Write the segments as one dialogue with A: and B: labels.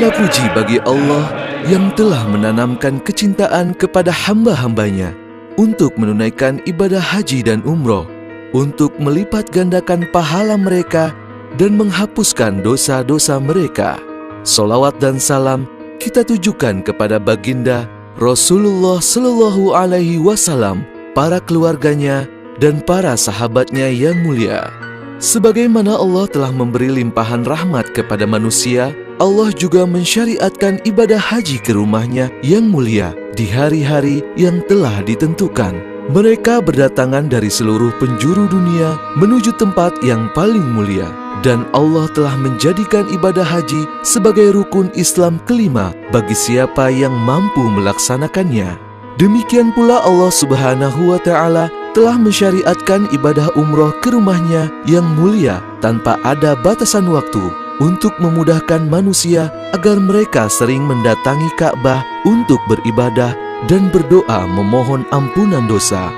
A: Segala puji bagi Allah yang telah menanamkan kecintaan kepada hamba-hambanya untuk menunaikan ibadah haji dan umroh, untuk melipat gandakan pahala mereka dan menghapuskan dosa-dosa mereka. Salawat dan salam kita tujukan kepada baginda Rasulullah Sallallahu Alaihi Wasallam, para keluarganya dan para sahabatnya yang mulia. Sebagaimana Allah telah memberi limpahan rahmat kepada manusia, Allah juga mensyariatkan ibadah haji ke rumahnya yang mulia di hari-hari yang telah ditentukan. Mereka berdatangan dari seluruh penjuru dunia menuju tempat yang paling mulia, dan Allah telah menjadikan ibadah haji sebagai rukun Islam kelima bagi siapa yang mampu melaksanakannya. Demikian pula Allah Subhanahu wa Ta'ala telah mensyariatkan ibadah umroh ke rumahnya yang mulia tanpa ada batasan waktu untuk memudahkan manusia agar mereka sering mendatangi Ka'bah untuk beribadah dan berdoa memohon ampunan dosa.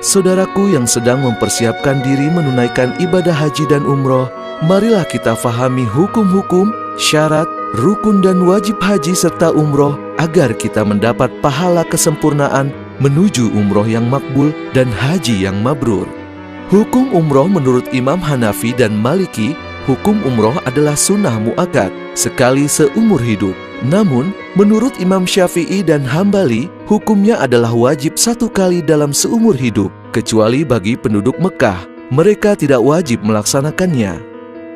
A: Saudaraku yang sedang mempersiapkan diri menunaikan ibadah haji dan umroh, marilah kita fahami hukum-hukum, syarat, rukun dan wajib haji serta umroh agar kita mendapat pahala kesempurnaan menuju umroh yang makbul dan haji yang mabrur. Hukum umroh menurut Imam Hanafi dan Maliki, hukum umroh adalah sunnah muakkad sekali seumur hidup. Namun, menurut Imam Syafi'i dan Hambali, hukumnya adalah wajib satu kali dalam seumur hidup, kecuali bagi penduduk Mekah. Mereka tidak wajib melaksanakannya.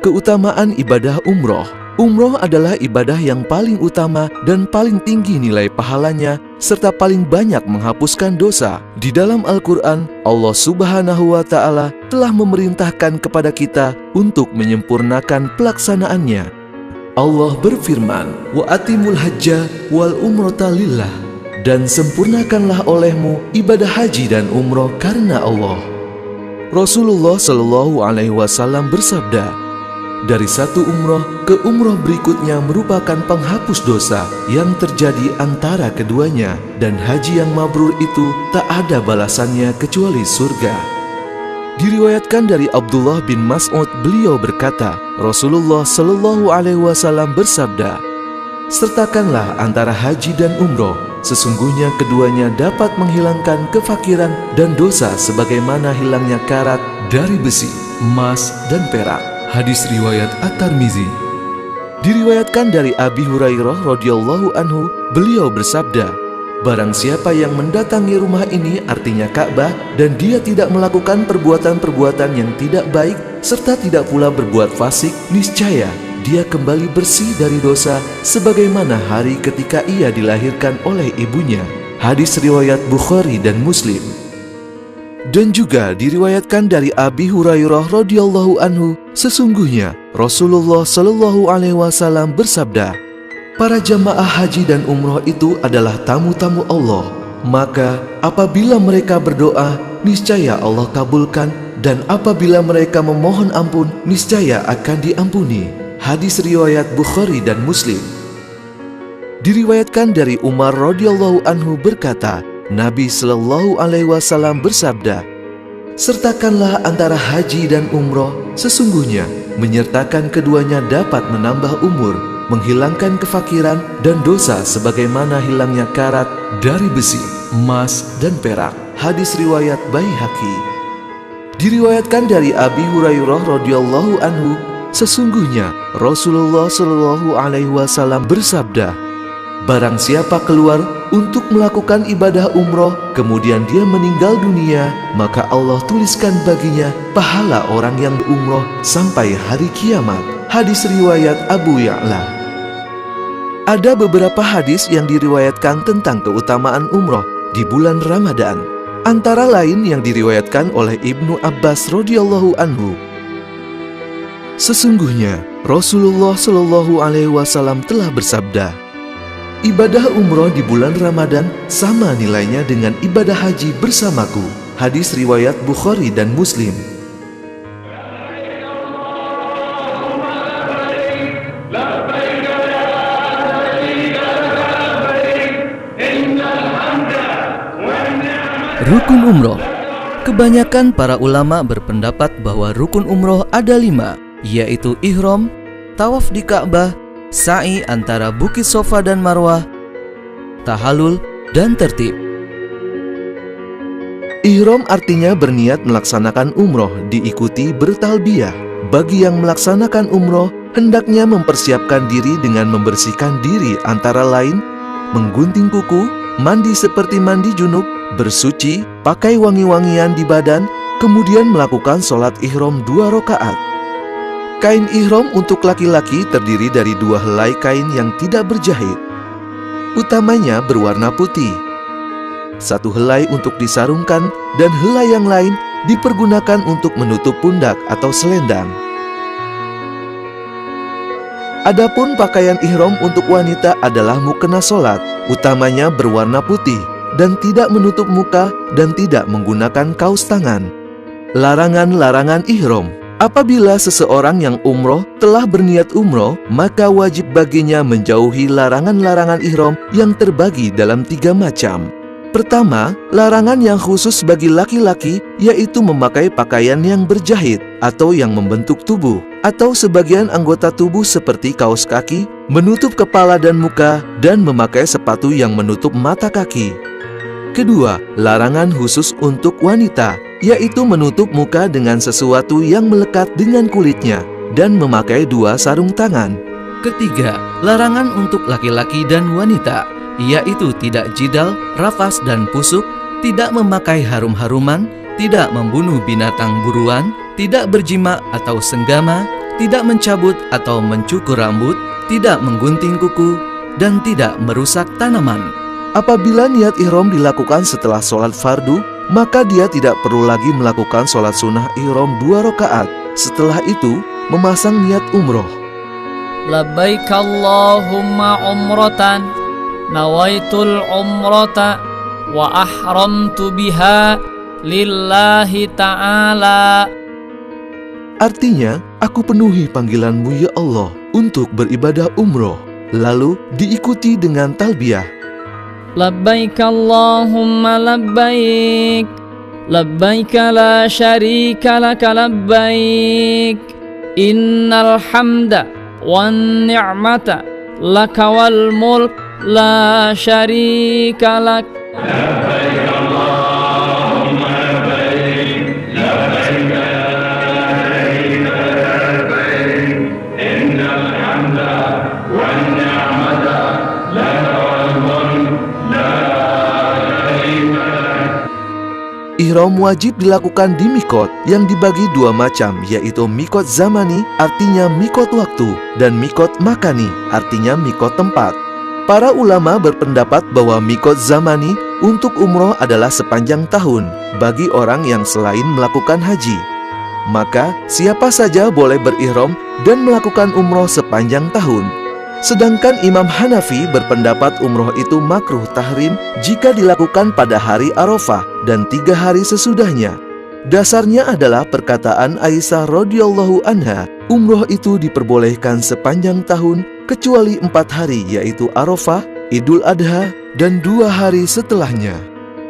A: Keutamaan ibadah umroh. Umroh adalah ibadah yang paling utama dan paling tinggi nilai pahalanya, serta paling banyak menghapuskan dosa. Di dalam Al-Quran, Allah Subhanahu wa Ta'ala telah memerintahkan kepada kita untuk menyempurnakan pelaksanaannya. Allah berfirman, "Wa atimul hajja wal umrata lillah," dan sempurnakanlah olehmu ibadah haji dan umroh karena Allah. Rasulullah Shallallahu Alaihi Wasallam bersabda, "Dari satu umroh ke umroh berikutnya merupakan penghapus dosa yang terjadi antara keduanya, dan haji yang mabrur itu tak ada balasannya kecuali surga." Diriwayatkan dari Abdullah bin Mas'ud, beliau berkata, Rasulullah Shallallahu Alaihi Wasallam bersabda, "Sertakanlah antara haji dan umroh, sesungguhnya keduanya dapat menghilangkan kefakiran dan dosa sebagaimana hilangnya karat dari besi, emas, dan perak." Hadis riwayat At-Tirmizi. Diriwayatkan dari Abi Hurairah radhiyallahu anhu, beliau bersabda, "Barang siapa yang mendatangi rumah ini," artinya Ka'bah, "dan dia tidak melakukan perbuatan-perbuatan yang tidak baik serta tidak pula berbuat fasik, niscaya dia kembali bersih dari dosa sebagaimana hari ketika ia dilahirkan oleh ibunya." Hadis riwayat Bukhari dan Muslim. Dan juga diriwayatkan dari Abi Hurairah radhiyallahu anhu, sesungguhnya Rasulullah Shallallahu Alaihi Wasallam bersabda, "Para jamaah haji dan umroh itu adalah tamu-tamu Allah. Maka apabila mereka berdoa, niscaya Allah kabulkan, dan apabila mereka memohon ampun, niscaya akan diampuni." Hadis riwayat Bukhari dan Muslim. Diriwayatkan dari Umar radhiyallahu anhu berkata, Nabi Shallallahu Alaihi Wasallam bersabda, "Sertakanlah antara haji dan umroh, sesungguhnya menyertakan keduanya dapat menambah umur, menghilangkan kefakiran dan dosa sebagaimana hilangnya karat dari besi, emas, dan perak." Hadis riwayat Baihaqi. Diriwayatkan dari Abi Hurairah radhiyallahu anhu, sesungguhnya Rasulullah Shallallahu Alaihi Wasallam bersabda, "Barang siapa keluar untuk melakukan ibadah umroh, kemudian dia meninggal dunia, maka Allah tuliskan baginya pahala orang yang berumroh sampai hari kiamat." Hadis riwayat Abu Ya'la. Ada beberapa hadis yang diriwayatkan tentang keutamaan umroh di bulan Ramadan, antara lain yang diriwayatkan oleh Ibnu Abbas radhiyallahu anhu. Sesungguhnya Rasulullah Shallallahu Alaihi Wasallam telah bersabda, "Ibadah umroh di bulan Ramadan sama nilainya dengan ibadah haji bersamaku." Hadis riwayat Bukhari dan Muslim. Rukun umroh. Kebanyakan para ulama berpendapat bahwa rukun umroh ada 5, yaitu ihram, tawaf di Ka'bah,
B: sa'i antara Bukit Safa dan Marwah, tahallul, dan tertib.
A: Ihram artinya berniat melaksanakan umroh diikuti bertalbiyah. Bagi yang melaksanakan umroh, hendaknya mempersiapkan diri dengan membersihkan diri antara lain menggunting kuku, mandi seperti mandi junub, bersuci, pakai wangi-wangian di badan, kemudian melakukan sholat ihram 2 rakaat. Kain ihram untuk laki-laki terdiri dari 2 helai kain yang tidak berjahit. Utamanya berwarna putih. 1 helai untuk disarungkan dan helai yang lain dipergunakan untuk menutup pundak atau selendang. Adapun pakaian ihram untuk wanita adalah mukena sholat, utamanya berwarna putih dan tidak menutup muka dan tidak menggunakan kaos tangan. Larangan-larangan ihram. Apabila seseorang yang umroh telah berniat umroh, maka wajib baginya menjauhi larangan-larangan ihram yang terbagi dalam 3 macam. Pertama, larangan yang khusus bagi laki-laki, yaitu memakai pakaian yang berjahit atau yang membentuk tubuh, atau sebagian anggota tubuh seperti kaos kaki, menutup kepala dan muka, dan memakai sepatu yang menutup mata kaki. Kedua, larangan khusus untuk wanita, yaitu menutup muka dengan sesuatu yang melekat dengan kulitnya, dan memakai 2 sarung tangan.
B: Ketiga, larangan untuk laki-laki dan wanita, yaitu tidak jidal, rafas, dan pusuk, tidak memakai harum-haruman, tidak membunuh binatang buruan, tidak berjima atau senggama, tidak mencabut atau mencukur rambut, tidak menggunting kuku, dan tidak merusak tanaman.
A: Apabila niat ihram dilakukan setelah sholat fardu, maka dia tidak perlu lagi melakukan sholat sunnah ihram 2 rakaat. Setelah itu, memasang niat umroh.
C: Labbaik Allahumma umratan, nawaitul umrata, wa ahramtu biha lillahi ta'ala.
A: Artinya, aku penuhi panggilanmu ya Allah untuk beribadah umroh. Lalu diikuti dengan talbiyah.
C: Labbaik Allahumma labbaik, labbaik la syarika laka labbaik, innal hamda wan ni'mata laka wal mulk la syarika lak. Labbaik Allahumma labbaik, labbaik la syarika laka labbaik, innal hamda wan ni'mata laka wal mulk.
A: Ihram wajib dilakukan di mikot yang dibagi 2 macam, yaitu mikot zamani artinya mikot waktu dan mikot makani artinya mikot tempat. Para ulama berpendapat bahwa mikot zamani untuk umroh adalah sepanjang tahun bagi orang yang selain melakukan haji. Maka siapa saja boleh berihram dan melakukan umroh sepanjang tahun. Sedangkan Imam Hanafi berpendapat umroh itu makruh tahrim jika dilakukan pada hari Arafah dan 3 hari sesudahnya. Dasarnya adalah perkataan Aisyah radhiyallahu anha, umroh itu diperbolehkan sepanjang tahun kecuali 4 hari, yaitu Arafah, Idul Adha, dan 2 hari setelahnya.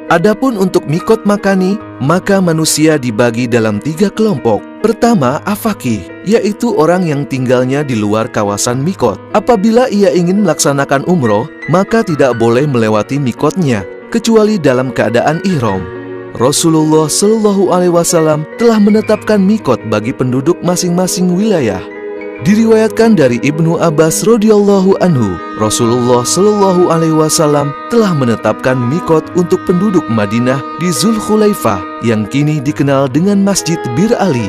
A: Adapun untuk mikot makani, maka manusia dibagi dalam 3 kelompok. Pertama, afakih, yaitu orang yang tinggalnya di luar kawasan mikot. Apabila ia ingin melaksanakan umroh, maka tidak boleh melewati mikotnya, kecuali dalam keadaan ihram. Rasulullah Shallallahu Alaihi Wasallam telah menetapkan mikot bagi penduduk masing-masing wilayah. Diriwayatkan dari Ibnu Abbas radhiyallahu anhu, Rasulullah Shallallahu Alaihi Wasallam telah menetapkan mikot untuk penduduk Madinah di Zulkhulaifah yang kini dikenal dengan Masjid Bir Ali.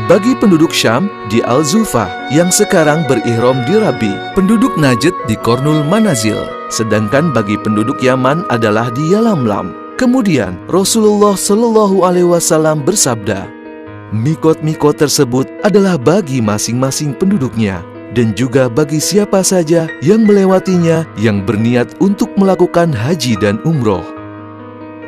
A: Bagi penduduk Syam di Al-Zulfah yang sekarang berihram di Rabi, penduduk Najd di Kornul Manazil, sedangkan bagi penduduk Yaman adalah di Yalamlam. Kemudian Rasulullah Shallallahu Alaihi Wasallam bersabda, mikot-mikot tersebut adalah bagi masing-masing penduduknya dan juga bagi siapa saja yang melewatinya yang berniat untuk melakukan haji dan umroh.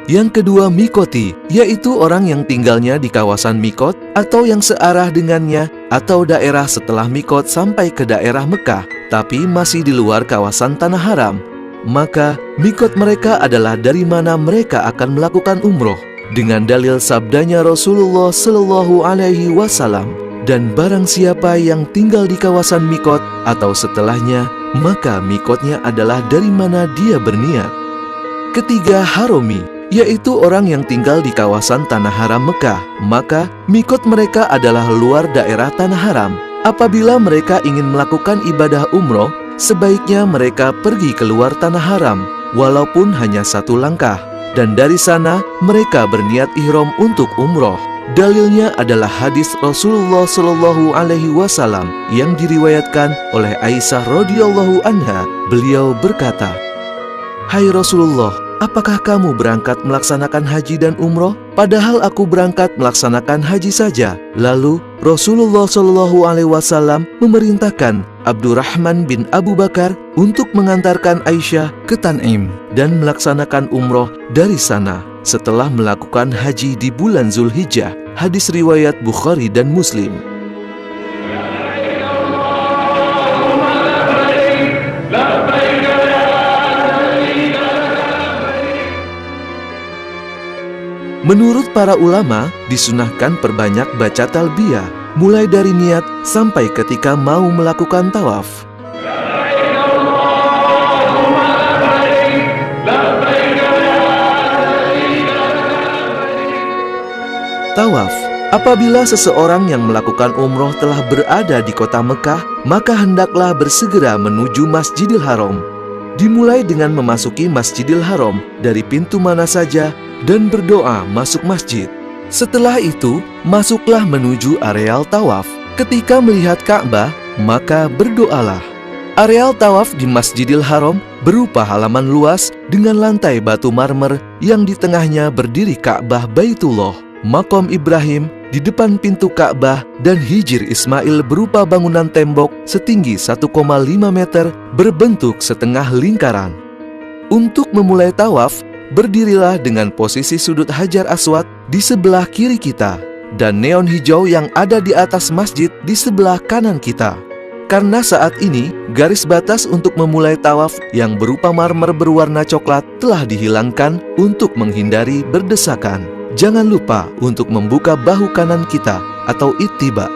A: Yang kedua, mikoti, yaitu orang yang tinggalnya di kawasan mikot atau yang searah dengannya atau daerah setelah mikot sampai ke daerah Mekah, tapi masih di luar kawasan Tanah Haram, maka mikot mereka adalah dari mana mereka akan melakukan umroh, dengan dalil sabdanya Rasulullah Shallallahu Alaihi Wasallam, dan barang siapa yang tinggal di kawasan mikot atau setelahnya, maka mikotnya adalah dari mana dia berniat. Ketiga, haromi, yaitu orang yang tinggal di kawasan Tanah Haram Mekah, maka mikot mereka adalah luar daerah Tanah Haram. Apabila mereka ingin melakukan ibadah umroh, sebaiknya mereka pergi keluar Tanah Haram, walaupun hanya 1 langkah, dan dari sana mereka berniat ihram untuk umroh. Dalilnya adalah hadis Rasulullah Shallallahu Alaihi Wasallam yang diriwayatkan oleh Aisyah radhiyallahu anha. Beliau berkata, "Hai Rasulullah, apakah kamu berangkat melaksanakan haji dan umroh? Padahal aku berangkat melaksanakan haji saja." Lalu Rasulullah Shallallahu Alaihi Wasallam memerintahkan Abdurrahman bin Abu Bakar untuk mengantarkan Aisyah ke Tan'im dan melaksanakan umroh dari sana setelah melakukan haji di bulan Zulhijjah. Hadis riwayat Bukhari dan Muslim. Menurut para ulama, disunahkan perbanyak baca talbiyah, mulai dari niat sampai ketika mau melakukan tawaf. Tawaf. Apabila seseorang yang melakukan umroh telah berada di kota Mekah, maka hendaklah bersegera menuju Masjidil Haram. Dimulai dengan memasuki Masjidil Haram dari pintu mana saja dan berdoa masuk masjid. Setelah itu, masuklah menuju areal tawaf. Ketika melihat Ka'bah, maka berdoalah. Areal tawaf di Masjidil Haram berupa halaman luas dengan lantai batu marmer yang di tengahnya berdiri Ka'bah Baitullah, Makom Ibrahim di depan pintu Ka'bah, dan Hijr Ismail berupa bangunan tembok setinggi 1,5 meter berbentuk setengah lingkaran. Untuk memulai tawaf, berdirilah dengan posisi sudut Hajar Aswad di sebelah kiri kita dan neon hijau yang ada di atas masjid di sebelah kanan kita. Karena saat ini garis batas untuk memulai tawaf yang berupa marmer berwarna coklat telah dihilangkan untuk menghindari berdesakan. Jangan lupa untuk membuka bahu kanan kita atau ittiba.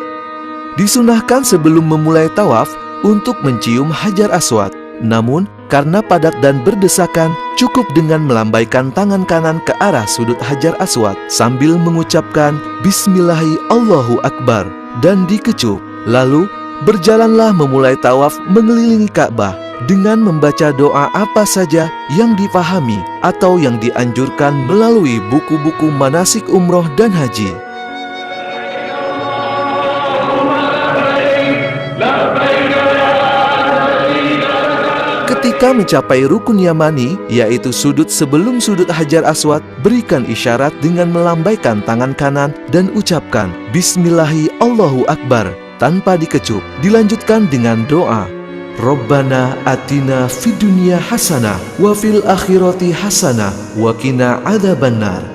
A: Disunahkan sebelum memulai tawaf untuk mencium Hajar Aswad. Namun, karena padat dan berdesakan, cukup dengan melambaikan tangan kanan ke arah sudut Hajar Aswad sambil mengucapkan Bismillahi Allahu Akbar dan dikecup. Lalu, berjalanlah memulai tawaf mengelilingi Ka'bah dengan membaca doa apa saja yang dipahami atau yang dianjurkan melalui buku-buku manasik umroh dan haji. Ketika mencapai rukun Yamani, yaitu sudut sebelum sudut Hajar Aswad, berikan isyarat dengan melambaikan tangan kanan dan ucapkan Bismillahi Allahu Akbar tanpa dikecup. Dilanjutkan dengan doa, Rabbana atina fid dunya hasanah wa fil akhirati hasanah wa qina adzabannar.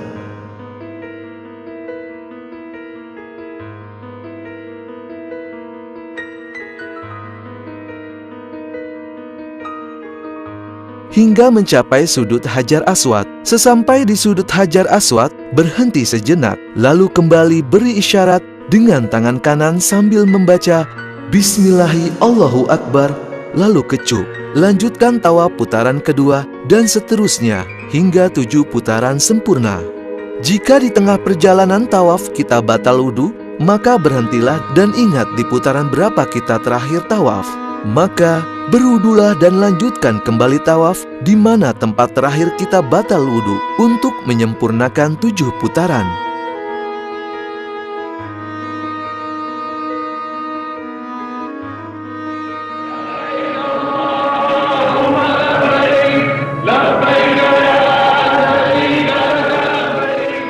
A: Hingga mencapai sudut Hajar Aswad. Sesampai di sudut Hajar Aswad, berhenti sejenak, lalu kembali beri isyarat dengan tangan kanan sambil membaca Bismillahi Allahu Akbar, lalu kecup. Lanjutkan tawaf putaran kedua dan seterusnya hingga 7 putaran sempurna. Jika di tengah perjalanan tawaf kita batal wudu, maka berhentilah dan ingat di putaran berapa kita terakhir tawaf. Maka berwudulah dan lanjutkan kembali tawaf di mana tempat terakhir kita batal wudu untuk menyempurnakan 7 putaran.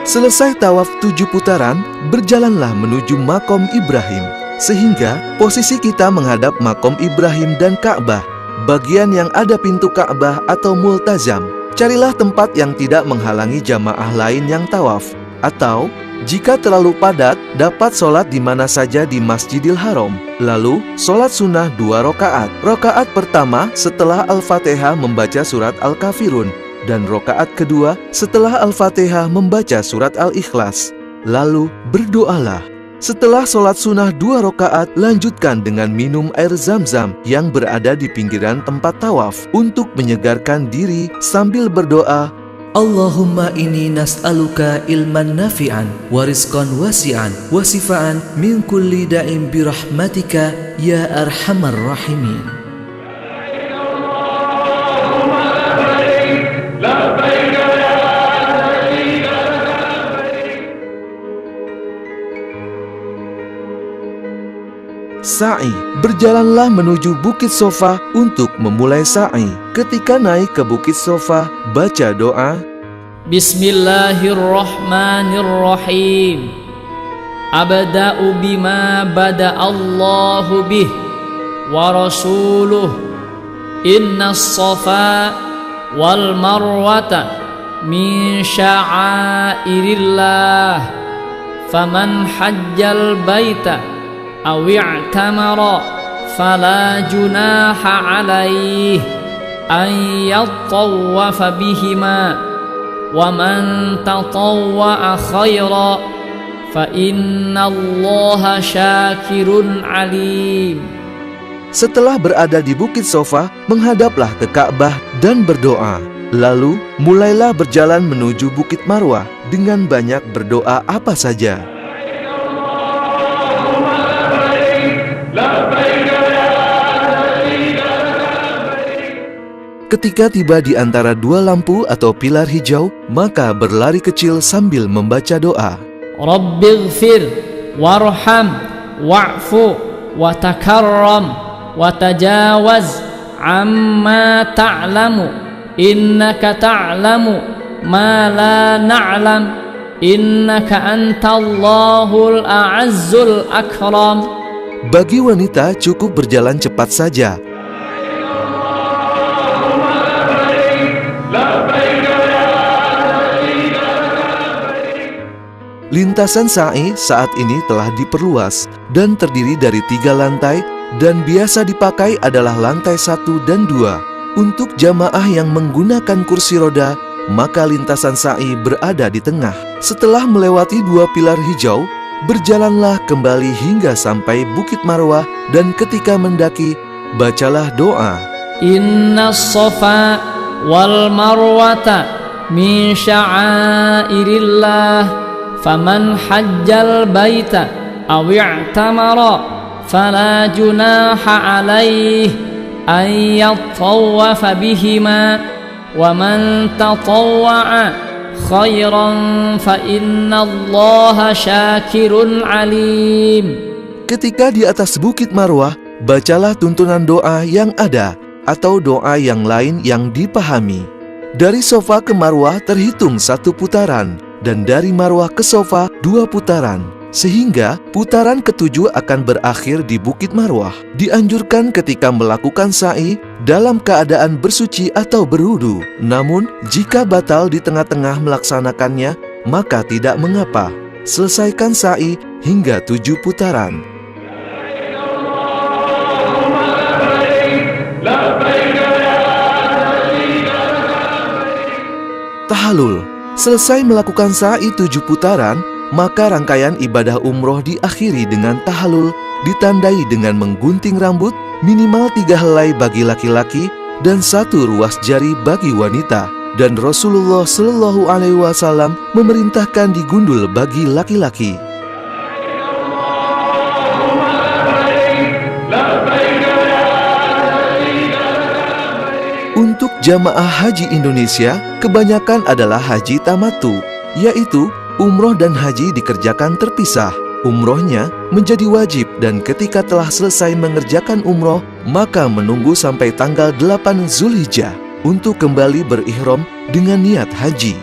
A: Selesai tawaf 7 putaran, berjalanlah menuju Makom Ibrahim, sehingga posisi kita menghadap Makom Ibrahim dan Ka'bah, bagian yang ada pintu Ka'bah atau multazam. Carilah tempat yang tidak menghalangi jamaah lain yang tawaf. Atau, jika terlalu padat, dapat sholat di mana saja di Masjidil Haram. Lalu, sholat sunnah 2 rakaat. Rakaat pertama setelah Al-Fatihah membaca surat Al-Kafirun, dan rakaat kedua setelah Al-Fatihah membaca surat Al-Ikhlas. Lalu, berdoalah. Setelah sholat sunnah 2 rakaat, lanjutkan dengan minum air zam-zam yang berada di pinggiran tempat tawaf untuk menyegarkan diri sambil berdoa,
B: Allahumma inni nas'aluka ilman nafi'an wa rizqan wasi'an wa sifaan min kulli da'im birahmatika ya arhamar rahimin.
A: Sa'i. Berjalanlah menuju Bukit Sofa untuk memulai sa'i. Ketika naik ke Bukit Sofa, baca doa,
C: Bismillahirrahmanirrahim. Abda'u bima bada'allahu bih wa rasuluh. Inna as-safa wal marwata min sya'airillah. Faman hajjal baita aw i'tamara fala junaha alaih an yattawafa bihima wa man tatawwa'a khaira fa innallaha syakirun alim.
A: Setelah berada di Bukit Sofa, menghadaplah ke Ka'bah dan berdoa. Lalu, mulailah berjalan menuju Bukit Marwah dengan banyak berdoa apa saja. Ketika tiba di antara 2 lampu atau pilar hijau, maka berlari kecil sambil membaca doa.
C: Rabbighfir warham wa'fu wa takarram wa tajawaz amma ta'lamu innaka ta'lamu ma la na'lam innaka antallahul a'azzul akram.
A: Bagi wanita cukup berjalan cepat saja. Lintasan sa'i saat ini telah diperluas dan terdiri dari 3 lantai dan biasa dipakai adalah lantai 1 dan 2. Untuk jamaah yang menggunakan kursi roda, maka lintasan sa'i berada di tengah. Setelah melewati 2 pilar hijau, berjalanlah kembali hingga sampai Bukit Marwah dan ketika mendaki, bacalah doa.
C: Inna as-safa wal marwata min sya'airillah. Faman hajjal baita aw i'tamara fala junaha alaih an yattawafa bihima wa man tatawwa'a khairan fa innallaha syakirun alim.
A: Ketika di atas Bukit Marwah, bacalah tuntunan doa yang ada atau doa yang lain yang dipahami. Dari Sofa ke Marwah terhitung 1 putaran, dan dari Marwah ke Sofa 2 putaran, sehingga putaran ke-7 akan berakhir di Bukit Marwah. Dianjurkan ketika melakukan sa'i dalam keadaan bersuci atau berwudu. Namun, jika batal di tengah-tengah melaksanakannya, maka tidak mengapa. Selesaikan sa'i hingga 7 putaran. Tahallul. Selesai melakukan sa'i 7 putaran, maka rangkaian ibadah umroh diakhiri dengan tahallul, ditandai dengan menggunting rambut, minimal 3 helai bagi laki-laki dan 1 ruas jari bagi wanita. Dan Rasulullah Shallallahu Alaihi Wasallam memerintahkan digundul bagi laki-laki. Untuk jamaah haji Indonesia, kebanyakan adalah haji tamattu, yaitu umroh dan haji dikerjakan terpisah. Umrohnya menjadi wajib dan ketika telah selesai mengerjakan umroh, maka menunggu sampai tanggal 8 Zulhijjah untuk kembali berihram dengan niat haji.